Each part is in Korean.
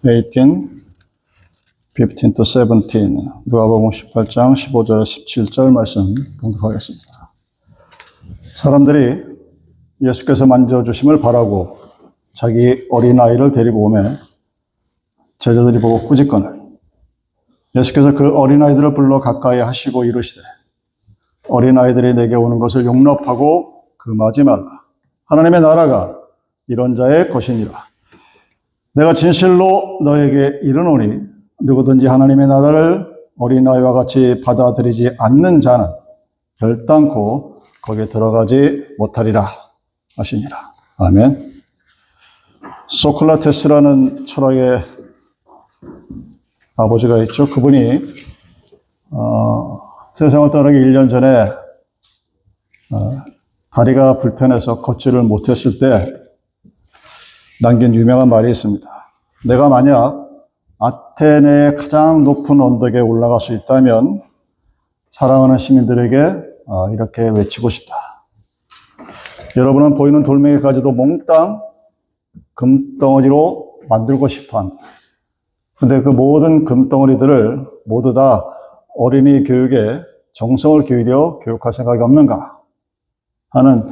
18, 15 to 17, 누가복음 18장 15절 17절 말씀 봉독하겠습니다. 사람들이 예수께서 만져주심을 바라고 자기 어린아이를 데리고 오매 제자들이 보고 꾸짖거늘 예수께서 그 어린아이들을 불러 가까이 하시고 이르시되 어린아이들이 내게 오는 것을 용납하고 금하지 말라. 하나님의 나라가 이런 자의 것이니라. 내가 진실로 너에게 이르노니 누구든지 하나님의 나라를 어린아이와 같이 받아들이지 않는 자는 결단코 거기에 들어가지 못하리라 하시니라. 아멘. 소크라테스라는 철학의 아버지가 있죠. 그분이 세상을 떠나기 1년 전에 다리가 불편해서 걷지를 못했을 때 남긴 유명한 말이 있습니다. 내가 만약 아테네의 가장 높은 언덕에 올라갈 수 있다면 사랑하는 시민들에게 이렇게 외치고 싶다. 여러분은 보이는 돌멩이까지도 몽땅 금덩어리로 만들고 싶어 한다. 근데 그 모든 금덩어리들을 모두 다 어린이 교육에 정성을 기울여 교육할 생각이 없는가 하는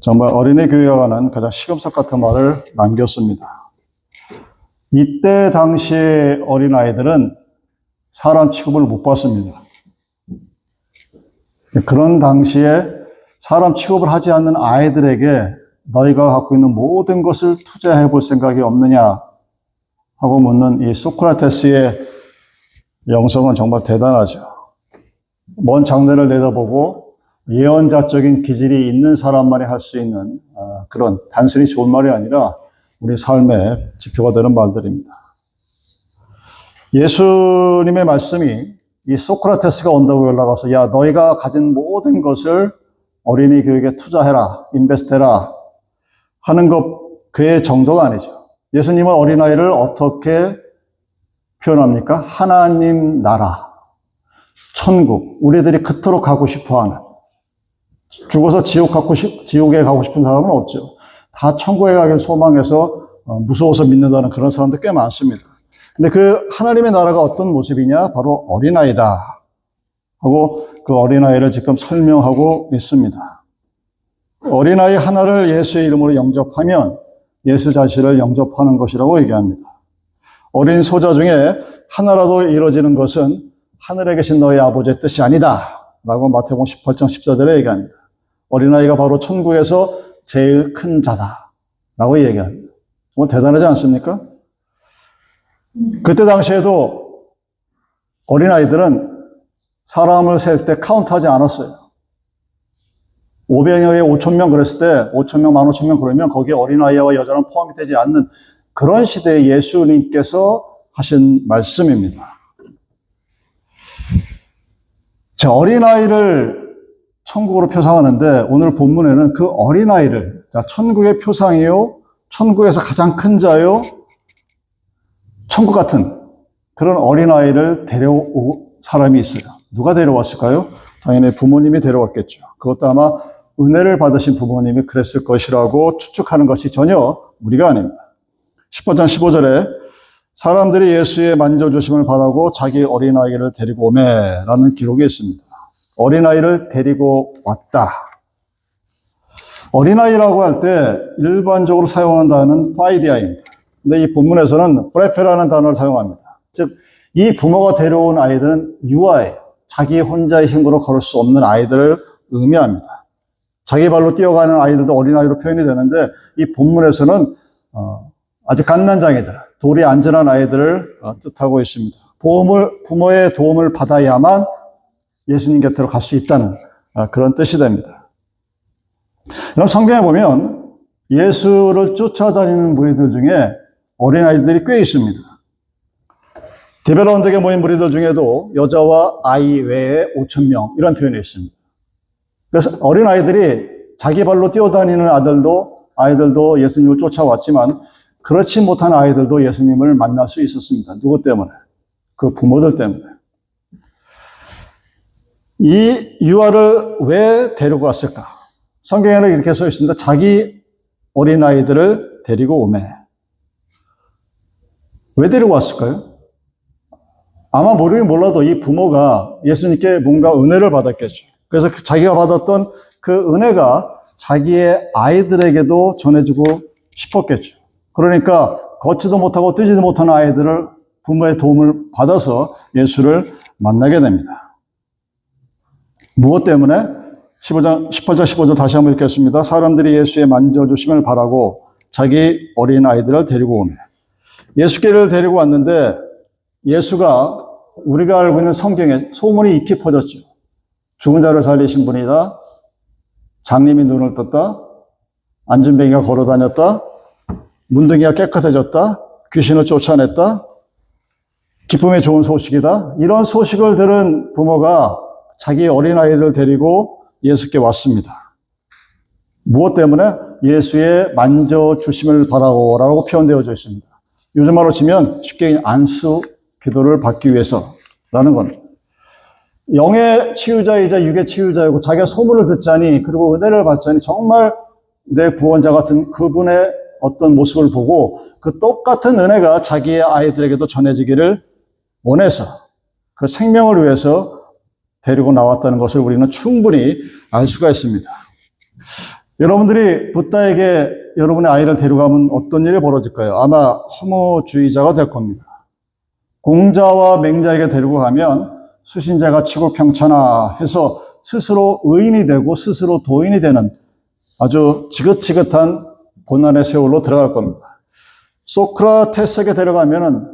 정말 어린이 교육에 관한 가장 시금석 같은 말을 남겼습니다. 이때 당시의 어린아이들은 사람 취급을 못 받습니다. 그런 당시에 사람 취급을 하지 않는 아이들에게 너희가 갖고 있는 모든 것을 투자해 볼 생각이 없느냐 하고 묻는 이 소크라테스의 영성은 정말 대단하죠. 먼 장래를 내다보고 예언자적인 기질이 있는 사람만이 할 수 있는 그런 단순히 좋은 말이 아니라 우리 삶의 지표가 되는 말들입니다. 예수님의 말씀이 이 소크라테스가 언덕에 올라가서 야 너희가 가진 모든 것을 어린이 교육에 투자해라, 인베스트해라 하는 것 그의 정도가 아니죠. 예수님은 어린아이를 어떻게 표현합니까? 하나님 나라, 천국, 우리들이 그토록 가고 싶어하는 죽어서 지옥에 가고 싶은 사람은 없죠. 다 천국에 가길 소망해서 무서워서 믿는다는 그런 사람들 꽤 많습니다. 근데 그 하나님의 나라가 어떤 모습이냐? 바로 어린아이다 하고 그 어린아이를 지금 설명하고 있습니다. 어린아이 하나를 예수의 이름으로 영접하면 예수 자신을 영접하는 것이라고 얘기합니다. 어린 소자 중에 하나라도 이루어지는 것은 하늘에 계신 너희 아버지의 뜻이 아니다 라고 마태복음 18장 14절에 얘기합니다. 어린아이가 바로 천국에서 제일 큰 자다 라고 얘기합니다. 뭐 대단하지 않습니까? 그때 당시에도 어린아이들은 사람을 셀 때 카운트하지 않았어요. 500명에 5,000명 그랬을 때 5,000명, 15,000명 그러면 거기에 어린아이와 여자는 포함이 되지 않는 그런 시대에 예수님께서 하신 말씀입니다. 자, 어린아이를 천국으로 표상하는데 오늘 본문에는 그 어린아이를 자, 천국의 표상이요, 천국에서 가장 큰 자요, 천국 같은 그런 어린아이를 데려올 사람이 있어요. 누가 데려왔을까요? 당연히 부모님이 데려왔겠죠. 그것도 아마 은혜를 받으신 부모님이 그랬을 것이라고 추측하는 것이 전혀 무리가 아닙니다. 18장 15절에 사람들이 예수의 만져주심을 바라고 자기 어린아이를 데리고 오매라는 기록이 있습니다. 어린아이를 데리고 왔다. 어린아이라고 할 때 일반적으로 사용하는 단어는 파이디아입니다. 근데 이 본문에서는 브레페라는 단어를 사용합니다. 즉, 이 부모가 데려온 아이들은 유아예요. 자기 혼자의 힘으로 걸을 수 없는 아이들을 의미합니다. 자기 발로 뛰어가는 아이들도 어린아이로 표현이 되는데 이 본문에서는 아주 갓난장이들, 돌이 안전한 아이들을 뜻하고 있습니다. 부모의 도움을 받아야만 예수님 곁으로 갈 수 있다는 그런 뜻이 됩니다. 그럼 성경에 보면 예수를 쫓아다니는 무리들 중에 어린아이들이 꽤 있습니다. 디베라 언덕에 모인 무리들 중에도 여자와 아이 외에 5,000명 이런 표현이 있습니다. 그래서 어린아이들이 자기 발로 뛰어다니는 아이들도 예수님을 쫓아왔지만 그렇지 못한 아이들도 예수님을 만날 수 있었습니다. 누구 때문에? 그 부모들 때문에. 이 유아를 왜 데리고 왔을까? 성경에는 이렇게 써 있습니다. 자기 어린아이들을 데리고 오매. 왜 데리고 왔을까요? 아마 모르긴 몰라도 이 부모가 예수님께 뭔가 은혜를 받았겠죠. 그래서 자기가 받았던 그 은혜가 자기의 아이들에게도 전해주고 싶었겠죠. 그러니까 걷지도 못하고 뛰지도 못하는 아이들을 부모의 도움을 받아서 예수를 만나게 됩니다. 무엇 때문에? 18장 15절 다시 한번 읽겠습니다. 사람들이 예수의 만져주심을 바라고 자기 어린 아이들을 데리고 오며 예수께를 데리고 왔는데 예수가 우리가 알고 있는 성경에 소문이 익히 퍼졌죠. 죽은 자를 살리신 분이다. 장님이 눈을 떴다. 안진뱅이가 걸어다녔다. 문둥이가 깨끗해졌다. 귀신을 쫓아냈다. 기쁨의 좋은 소식이다. 이런 소식을 들은 부모가 자기 어린아이를 데리고 예수께 왔습니다. 무엇 때문에? 예수의 만져주심을 바라고라고 표현되어져 있습니다. 요즘 말로 치면 쉽게 안수 기도를 받기 위해서라는 겁니다. 영의 치유자이자 육의 치유자이고 자기가 소문을 듣자니 그리고 은혜를 받자니 정말 내 구원자 같은 그분의 어떤 모습을 보고 그 똑같은 은혜가 자기의 아이들에게도 전해지기를 원해서 그 생명을 위해서 데리고 나왔다는 것을 우리는 충분히 알 수가 있습니다. 여러분들이 붓다에게 여러분의 아이를 데려가면 어떤 일이 벌어질까요? 아마 허무주의자가 될 겁니다. 공자와 맹자에게 데리고 가면 수신자가 치고 평천하 해서 스스로 의인이 되고 스스로 도인이 되는 아주 지긋지긋한 고난의 세월로 들어갈 겁니다. 소크라테스에게 데려가면은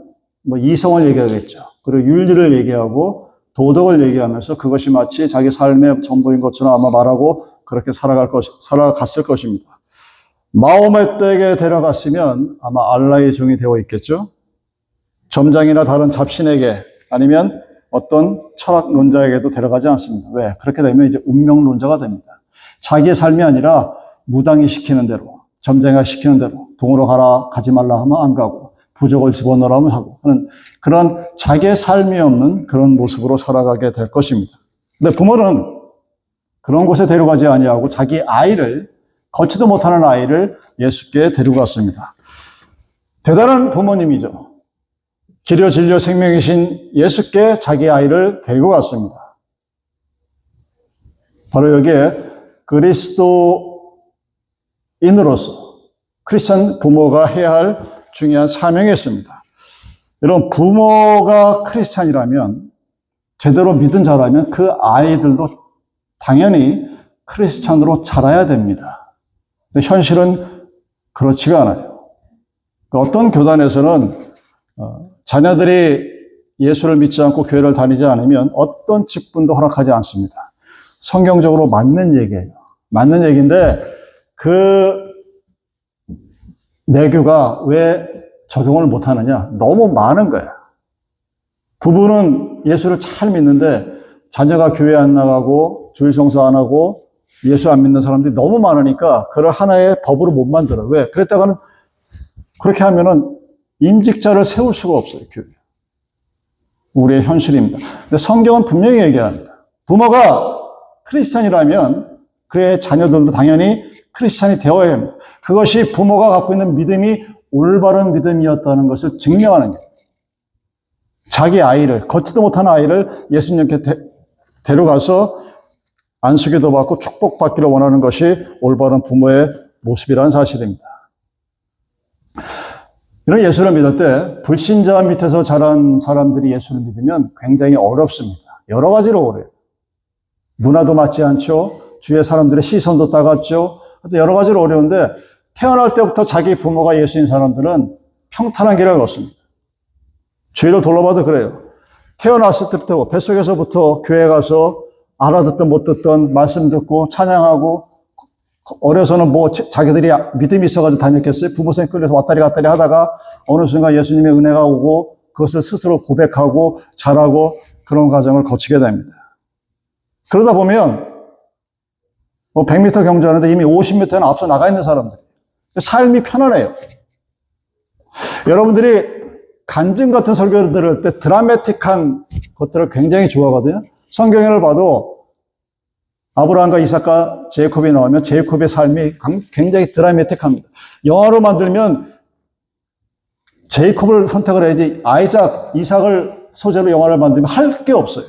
뭐 이성을 얘기하겠죠. 그리고 윤리를 얘기하고 도덕을 얘기하면서 그것이 마치 자기 삶의 전부인 것처럼 아마 말하고 그렇게 살아갔을 것입니다. 마호메트에게 데려갔으면 아마 알라의 종이 되어 있겠죠. 점장이나 다른 잡신에게 아니면 어떤 철학론자에게도 데려가지 않습니다. 왜? 그렇게 되면 이제 운명론자가 됩니다. 자기의 삶이 아니라 무당이 시키는 대로, 점쟁이가 시키는 대로 동으로 가라, 가지 말라 하면 안 가고 부적을 집어넣으라 하면 하고 하는 그런 자기의 삶이 없는 그런 모습으로 살아가게 될 것입니다. 근데 부모는 그런 곳에 데려가지 아니하고 자기 아이를, 걷지도 못하는 아이를 예수께 데리고 갔습니다. 대단한 부모님이죠. 길이요 진리요 생명이신 예수께 자기 아이를 데리고 갔습니다. 바로 여기에 그리스도인으로서 크리스찬 부모가 해야 할 중요한 사명이 있습니다. 여러분, 부모가 크리스찬이라면, 제대로 믿은 자라면 그 아이들도 당연히 크리스찬으로 자라야 됩니다. 근데 현실은 그렇지가 않아요. 어떤 교단에서는 자녀들이 예수를 믿지 않고 교회를 다니지 않으면 어떤 직분도 허락하지 않습니다. 성경적으로 맞는 얘기예요. 맞는 얘기인데 그 내교가 왜 적용을 못하느냐? 너무 많은 거야. 부부는 예수를 잘 믿는데 자녀가 교회 안 나가고 주일 성수 안 하고 예수 안 믿는 사람들이 너무 많으니까 그걸 하나의 법으로 못 만들어. 왜? 그랬다가는 그렇게 하면은 임직자를 세울 수가 없어요, 교회. 우리의 현실입니다. 근데 성경은 분명히 얘기합니다. 부모가 크리스찬이라면 그의 자녀들도 당연히 크리스찬이 되어야 합니다. 그것이 부모가 갖고 있는 믿음이 올바른 믿음이었다는 것을 증명하는 거예요. 자기 아이를, 걷지도 못하는 아이를 예수님께 데려가서 안수기도 받고 축복받기를 원하는 것이 올바른 부모의 모습이라는 사실입니다. 이런 예수를 믿을 때 불신자 밑에서 자란 사람들이 예수를 믿으면 굉장히 어렵습니다. 여러 가지로 어려워요. 문화도 맞지 않죠. 주위의 사람들의 시선도 따갑죠. 여러 가지로 어려운데 태어날 때부터 자기 부모가 예수인 사람들은 평탄한 길을 걷습니다. 주위를 둘러봐도 그래요. 태어났을 때부터 뱃속에서부터 교회 가서 알아듣든 못 듣든 말씀 듣고 찬양하고 어려서는 뭐 자기들이 믿음이 있어가지고 다녔겠어요? 부모님 끌려서 왔다리 갔다리 하다가 어느 순간 예수님의 은혜가 오고 그것을 스스로 고백하고 잘하고 그런 과정을 거치게 됩니다. 그러다 보면 100m 경주하는데 이미 50m는 앞서 나가 있는 사람들. 삶이 편안해요. 여러분들이 간증 같은 설교를 들을 때 드라마틱한 것들을 굉장히 좋아하거든요. 성경을 봐도 아브라함과 이삭과 제이콥이 나오면 제이콥의 삶이 굉장히 드라마틱합니다. 영화로 만들면 제이콥을 선택을 해야지 이삭을 소재로 영화를 만들면 할 게 없어요.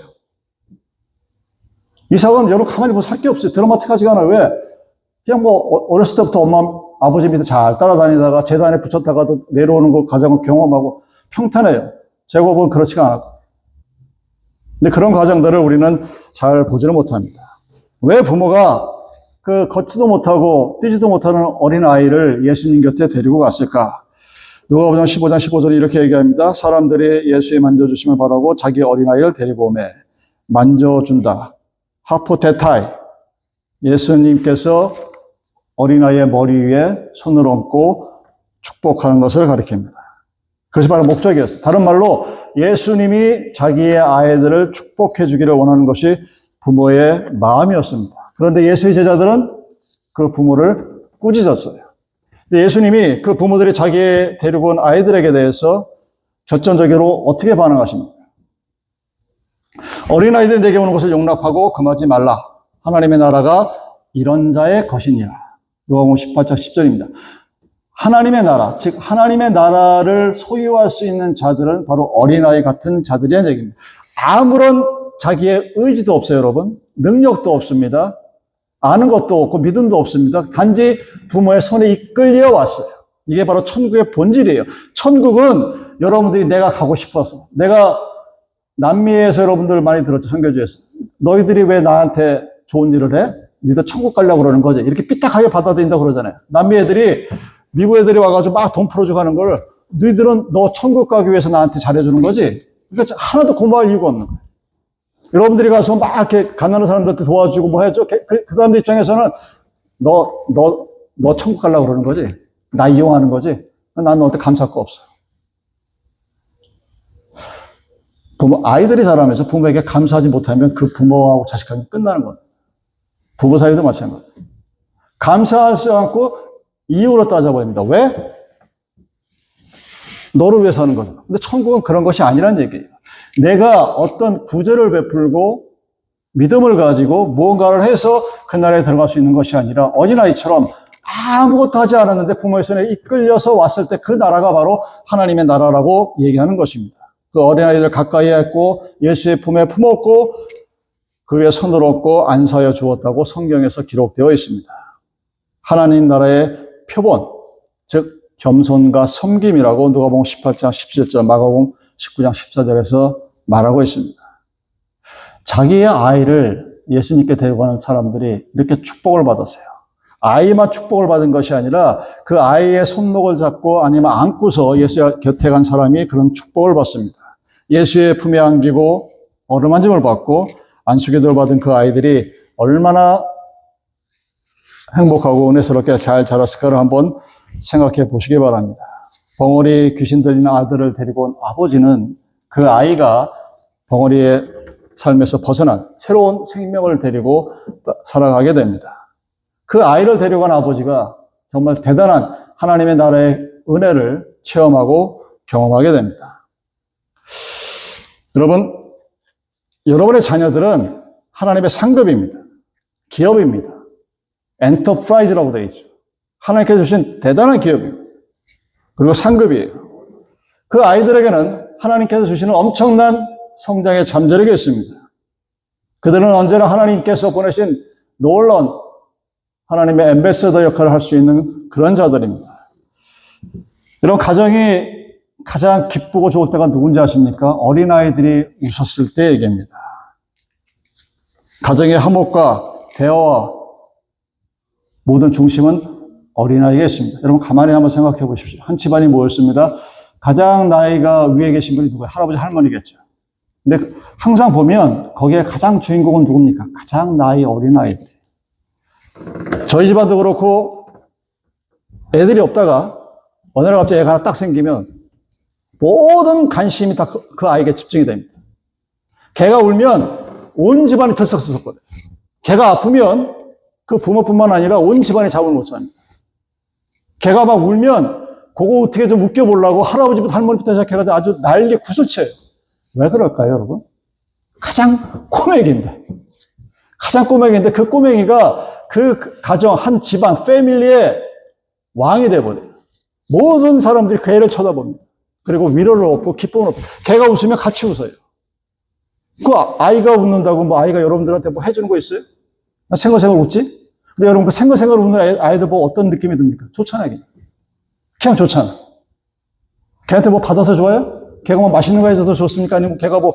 이삭은 여러분 가만히 보면 할 게 없어요. 드라마틱하지가 않아요. 왜? 그냥 뭐 어렸을 때부터 엄마 아버지 밑에 잘 따라다니다가 재단에 붙였다가도 내려오는 거 과정을 경험하고 평탄해요. 제곱은 그렇지가 않았고. 근데 그런 과정들을 우리는 잘 보지를 못합니다. 왜 부모가 그 걷지도 못하고 뛰지도 못하는 어린 아이를 예수님 곁에 데리고 갔을까? 누가복음 15장 15절에 이렇게 얘기합니다. 사람들이 예수의 만져주심을 바라고 자기 어린아이를 데리고 오매 만져준다. 하포테타이. 예수님께서 어린아이의 머리 위에 손을 얹고 축복하는 것을 가리킵니다. 그것이 바로 목적이었어요. 다른 말로 예수님이 자기의 아이들을 축복해 주기를 원하는 것이 부모의 마음이었습니다. 그런데 예수의 제자들은 그 부모를 꾸짖었어요. 근데 예수님이 그 부모들이 자기의 데리고 온 아이들에게 대해서 결정적으로 어떻게 반응하십니까? 어린아이들이 내게 오는 것을 용납하고 금하지 말라. 하나님의 나라가 이런 자의 것이니라. 누가복음 18장 10절입니다. 하나님의 나라, 즉 하나님의 나라를 소유할 수 있는 자들은 바로 어린아이 같은 자들이라는 얘기입니다. 아무런 자기의 의지도 없어요, 여러분. 능력도 없습니다. 아는 것도 없고 믿음도 없습니다. 단지 부모의 손에 이끌려 왔어요. 이게 바로 천국의 본질이에요. 천국은 여러분들이 내가 가고 싶어서, 내가 남미에서 여러분들 많이 들었죠, 선교지에서. 너희들이 왜 나한테 좋은 일을 해? 니들 천국 가려고 그러는 거지. 이렇게 삐딱하게 받아들인다고 그러잖아요. 남미 애들이, 미국 애들이 와가지고 막 돈 풀어주고 하는 걸, 너희들은 너 천국 가기 위해서 나한테 잘해주는 거지? 그러니까 하나도 고마울 이유가 없는 거예요. 여러분들이 가서 막 이렇게 가난한 사람들한테 도와주고 뭐 해줘. 그 사람들 입장에서는 너 천국 가려고 그러는 거지? 나 이용하는 거지? 난 너한테 감사할 거 없어. 아이들이 자라면서 부모에게 감사하지 못하면 그 부모하고 자식하고 끝나는 거예요. 부부 사이도 마찬가지예요. 감사하지 않고 이유로 따져버립니다. 왜? 너를 위해서 하는 거죠. 근데 천국은 그런 것이 아니란 얘기예요. 내가 어떤 구제를 베풀고 믿음을 가지고 무언가를 해서 그 나라에 들어갈 수 있는 것이 아니라 어린아이처럼 아무것도 하지 않았는데 부모의 손에 이끌려서 왔을 때 그 나라가 바로 하나님의 나라라고 얘기하는 것입니다. 그 어린아이들 가까이 했고 예수의 품에 품었고 그 위에 손을 얹고 안사여 주었다고 성경에서 기록되어 있습니다. 하나님 나라의 표본, 즉 겸손과 섬김이라고 누가복음 18장 17절, 마가복음 19장 14절에서 말하고 있습니다. 자기의 아이를 예수님께 데려가는 사람들이 이렇게 축복을 받았어요. 아이만 축복을 받은 것이 아니라 그 아이의 손목을 잡고 아니면 안고서 예수 곁에 간 사람이 그런 축복을 받습니다. 예수의 품에 안기고 어루만짐을 받고 안수기도를 받은 그 아이들이 얼마나 행복하고 은혜스럽게 잘 자랐을까를 한번 생각해 보시기 바랍니다. 벙어리 귀신 들린 아들을 데리고 온 아버지는 그 아이가 벙어리의 삶에서 벗어난 새로운 생명을 데리고 살아가게 됩니다. 그 아이를 데려간 아버지가 정말 대단한 하나님의 나라의 은혜를 체험하고 경험하게 됩니다. 여러분, 여러분의 자녀들은 하나님의 상급입니다. 기업입니다. 엔터프라이즈라고 되어 있죠. 하나님께서 주신 대단한 기업입니다. 그리고 상급이에요. 그 아이들에게는 하나님께서 주시는 엄청난 성장의 잠재력이 있습니다. 그들은 언제나 하나님께서 보내신 놀라운 하나님의 앰베서더 역할을 할 수 있는 그런 자들입니다. 이런 가정이 가장 기쁘고 좋을 때가 누군지 아십니까? 어린아이들이 웃었을 때 얘기입니다. 가정의 화목과 대화와 모든 중심은 어린아이에 있습니다. 여러분 가만히 한번 생각해 보십시오. 한 집안이 모였습니다. 가장 나이가 위에 계신 분이 누구예요? 할아버지, 할머니겠죠. 근데 항상 보면 거기에 가장 주인공은 누굽니까? 가장 나이 어린 아이들. 저희 집안도 그렇고 애들이 없다가 어느 날 갑자기 애가 하나 딱 생기면 모든 관심이 다 그 아이에게 집중이 됩니다. 걔가 울면 온 집안이 들썩들썩거려요. 걔가 아프면 그 부모뿐만 아니라 온 집안이 잠을 못 잡니다. 걔가 막 울면 그거 어떻게 좀 웃겨보려고 할아버지부터 할머니부터 시작해가지고 아주 난리 구슬쳐요. 왜 그럴까요, 여러분? 가장 꼬맹이인데 그 꼬맹이가 그 가정, 한 집안, 패밀리의 왕이 돼버려요. 모든 사람들이 그 애를 쳐다봅니다. 그리고 위로를 얻고 기쁨을 얻고 걔가 웃으면 같이 웃어요. 그 아이가 웃는다고 뭐 아이가 여러분들한테 뭐 해주는 거 있어요? 생글생글 웃지? 근데 여러분 그 생글생글 웃는 아이들 보고 어떤 느낌이 듭니까? 좋잖아요. 그냥 좋잖아. 걔한테 뭐 받아서 좋아요? 걔가 뭐 맛있는 거 해줘서 좋습니까? 아니면 걔가 뭐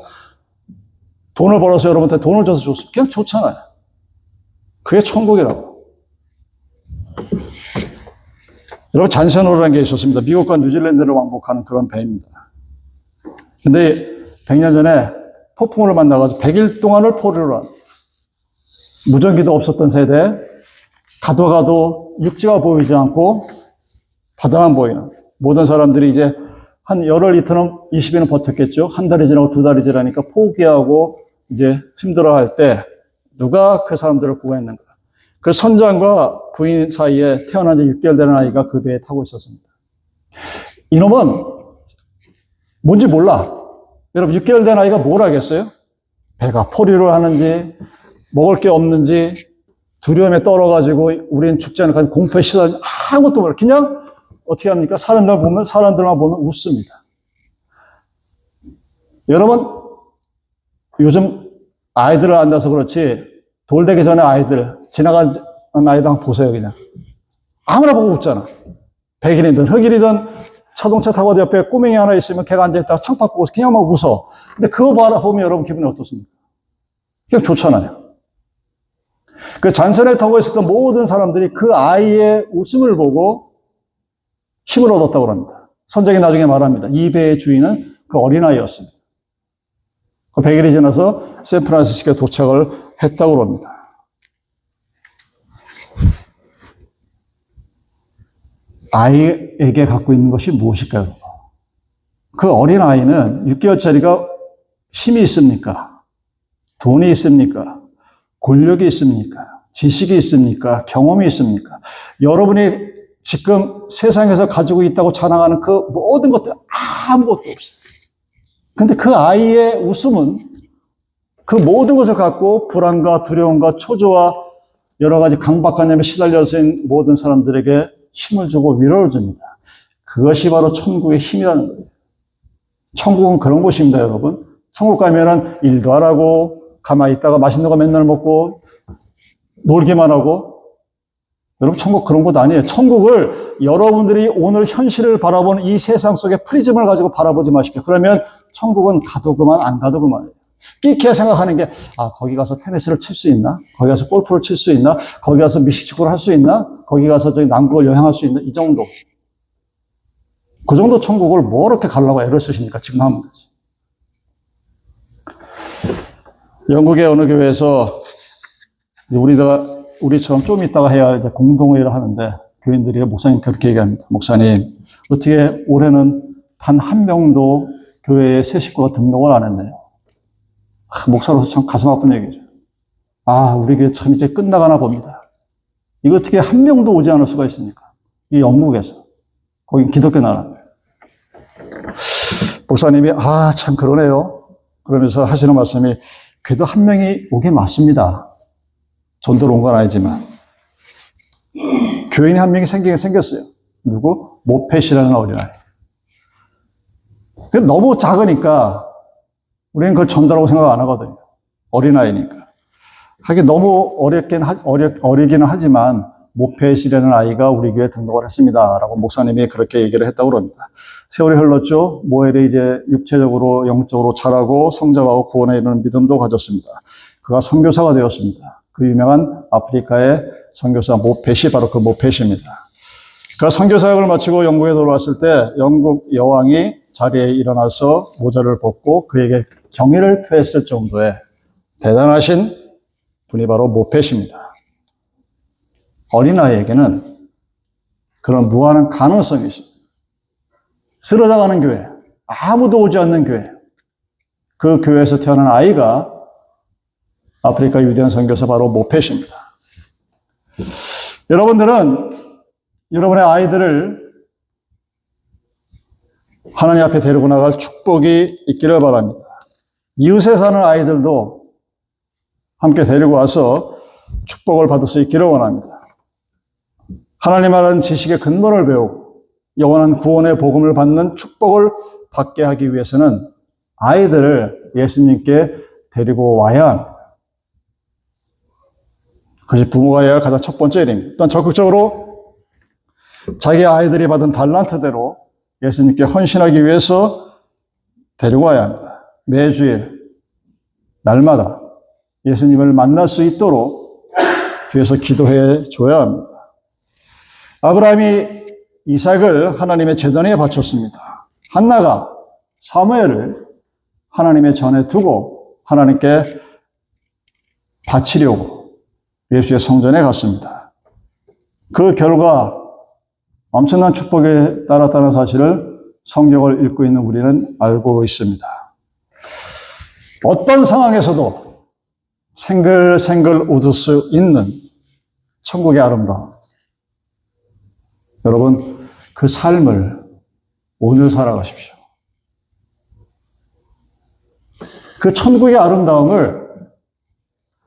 돈을 벌어서 여러분한테 돈을 줘서 좋습니까? 그냥 좋잖아요. 그게 천국이라고. 여러분 잔센호라는 게 있었습니다. 미국과 뉴질랜드를 왕복하는 그런 배입니다. 근데 100년 전에 폭풍우를 만나가지고 100일 동안을 포로로 한 무전기도 없었던 세대, 가도 육지가 보이지 않고 바다만 보이는 모든 사람들이 이제 한 열흘 이틀은 20일은 버텼겠죠. 한 달이 지나고 두 달이 지나니까 포기하고 이제 힘들어할 때 누가 그 사람들을 구했는가? 그 선장과 부인 사이에 태어난 지 6개월 되는 아이가 그 배에 타고 있었습니다. 이놈은 뭔지 몰라. 여러분 6개월 된 아이가 뭘 알겠어요? 배가 포리를 하는지 먹을 게 없는지 두려움에 떨어가지고 우린 죽지 않을까 공포에 시달리는 아무것도 몰라. 그냥 어떻게 합니까? 사람들만 보면 웃습니다. 여러분 요즘 아이들을 안다서 그렇지 돌 되기 전에 아이들 지나간 아이들 한번 보세요. 그냥 아무나 보고 웃잖아. 백일이든 흑일이든 자동차 타고 옆에 꼬맹이 하나 있으면 걔가 앉아있다가 창밖 보고 그냥 막 웃어. 근데 그거 바라보면 여러분 기분이 어떻습니까? 그냥 좋잖아요. 그 잔선에 타고 있었던 모든 사람들이 그 아이의 웃음을 보고 힘을 얻었다고 합니다. 선장이 나중에 말합니다. 이 배의 주인은 그 어린아이였습니다. 그 100일이 지나서 샌프란시스코에 도착을 했다고 합니다. 아이에게 갖고 있는 것이 무엇일까요? 그 어린아이는 6개월짜리가 힘이 있습니까? 돈이 있습니까? 권력이 있습니까? 지식이 있습니까? 경험이 있습니까? 여러분이 지금 세상에서 가지고 있다고 자랑하는 그 모든 것들 아무것도 없어요. 근데 그 아이의 웃음은 그 모든 것을 갖고 불안과 두려움과 초조와 여러 가지 강박관념에 시달려서 있는 모든 사람들에게 힘을 주고 위로를 줍니다. 그것이 바로 천국의 힘이라는 거예요. 천국은 그런 곳입니다, 여러분. 천국 가면은 일도 안 하고 가만히 있다가 맛있는 거 맨날 먹고 놀기만 하고. 여러분 천국 그런 곳 아니에요. 천국을 여러분들이 오늘 현실을 바라보는 이 세상 속의 프리즘을 가지고 바라보지 마십시오. 그러면 천국은 가도 그만 안 가도 그만이에요. 끼케 생각하는 게 거기 가서 테니스를 칠 수 있나? 거기 가서 골프를 칠 수 있나? 거기 가서 미식축구를 할 수 있나? 거기 가서 저기 남극을 여행할 수 있나? 이 정도. 그 정도 천국을 뭐 이렇게 가려고 애를 쓰십니까? 지금 하면 되지. 영국의 어느 교회에서 우리처럼 좀 있다가 해야 이제 공동회의를 하는데 교인들이 목사님 그렇게 얘기합니다. 목사님, 어떻게 올해는 단 한 명도 교회에 새 식구가 등록을 안 했네요. 목사로서 참 가슴 아픈 얘기죠. 우리 교회 참 이제 끝나가나 봅니다. 이거 어떻게 한 명도 오지 않을 수가 있습니까? 이 영국에서. 거긴 기독교 나라인데. 목사님이 참 그러네요. 그러면서 하시는 말씀이 그래도 한 명이 오긴 맞습니다. 전도로 온 건 아니지만. 교인이 한 명이 생기긴 생겼어요. 누구? 모펫이라는 어린아이. 너무 작으니까 우리는 그걸 전도라고 생각 안 하거든요. 어린아이니까. 하긴 너무 어리기는 하지만 모펫이라는 아이가 우리 교회에 등록을 했습니다. 라고 목사님이 그렇게 얘기를 했다고 합니다. 세월이 흘렀죠. 모엘이 이제 육체적으로 영적으로 자라고 성장하고 구원에 이르는 믿음도 가졌습니다. 그가 선교사가 되었습니다. 그 유명한 아프리카의 선교사 모펫이 바로 그 모펫입니다. 그가 선교사역을 마치고 영국에 돌아왔을 때 영국 여왕이 자리에 일어나서 모자를 벗고 그에게 경의를 표했을 정도의 대단하신 분이 바로 모펫입니다. 어린아이에게는 그런 무한한 가능성이 있습니다. 쓰러져가는 교회, 아무도 오지 않는 교회, 그 교회에서 태어난 아이가 아프리카 유대인 선교사 바로 모펫입니다. 여러분들은 여러분의 아이들을 하나님 앞에 데리고 나갈 축복이 있기를 바랍니다. 이웃에 사는 아이들도 함께 데리고 와서 축복을 받을 수 있기를 원합니다. 하나님 아는 지식의 근본을 배우고 영원한 구원의 복음을 받는 축복을 받게 하기 위해서는 아이들을 예수님께 데리고 와야 합니다. 그것이 부모가 해야 할 가장 첫 번째 일입니다. 일단 적극적으로 자기 아이들이 받은 달란트대로 예수님께 헌신하기 위해서 데리고 와야 합니다. 매주일, 날마다 예수님을 만날 수 있도록 뒤에서 기도해 줘야 합니다. 아브라함이 이삭을 하나님의 제단에 바쳤습니다. 한나가 사무엘을 하나님의 전에 두고 하나님께 바치려고 예수의 성전에 갔습니다. 그 결과 엄청난 축복에 따랐다는 사실을 성경을 읽고 있는 우리는 알고 있습니다. 어떤 상황에서도 생글생글 웃을 수 있는 천국의 아름다움. 여러분, 그 삶을 오늘 살아가십시오. 그 천국의 아름다움을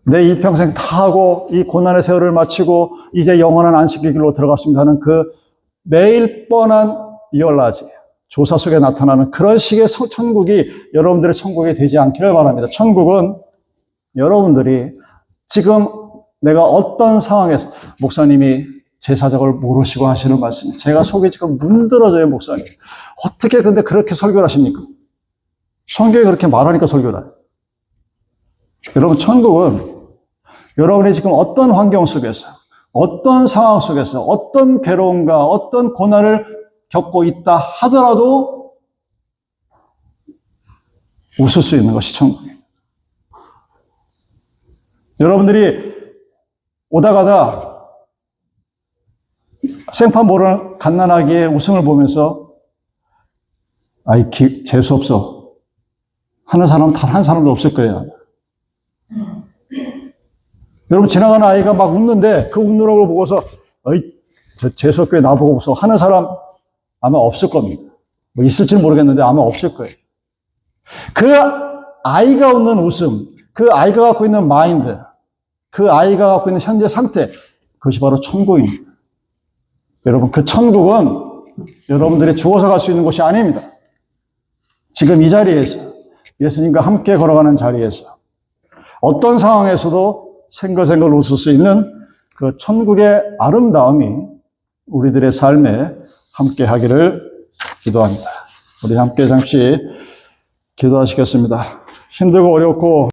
내 일평생 다 하고 이 고난의 세월을 마치고 이제 영원한 안식의 길로 들어갔습니다 하는 그 매일 뻔한 이얼라지, 조사 속에 나타나는 그런 식의 천국이 여러분들의 천국이 되지 않기를 바랍니다. 천국은 여러분들이 지금 내가 어떤 상황에서, 목사님이 제 사정을 모르시고 하시는 말씀이 제가 속이 지금 문드러져요, 목사님. 어떻게 근데 그렇게 설교를 하십니까? 성경이 그렇게 말하니까 설교를 해요. 여러분, 천국은 여러분이 지금 어떤 환경 속에서, 어떤 상황 속에서, 어떤 괴로움과 어떤 고난을 겪고 있다 하더라도 웃을 수 있는 것이 천국이에요. 여러분들이 오다 가다 생판 모르는 갓난아기의 웃음을 보면서 아이 재수없어 하는 사람 단 한 사람도 없을 거예요. 여러분, 지나가는 아이가 막 웃는데 그 웃는 얼굴 보고서 어이 저 재수없게 나보고 웃어 하는 사람 아마 없을 겁니다. 뭐 있을지는 모르겠는데 아마 없을 거예요. 그 아이가 웃는 웃음, 그 아이가 갖고 있는 마인드, 그 아이가 갖고 있는 현재 상태, 그것이 바로 천국입니다. 여러분, 그 천국은 여러분들이 죽어서 갈 수 있는 곳이 아닙니다. 지금 이 자리에서, 예수님과 함께 걸어가는 자리에서 어떤 상황에서도 생글생글 웃을 수 있는 그 천국의 아름다움이 우리들의 삶에 함께 하기를 기도합니다. 우리 함께 잠시 기도하시겠습니다. 힘들고 어렵고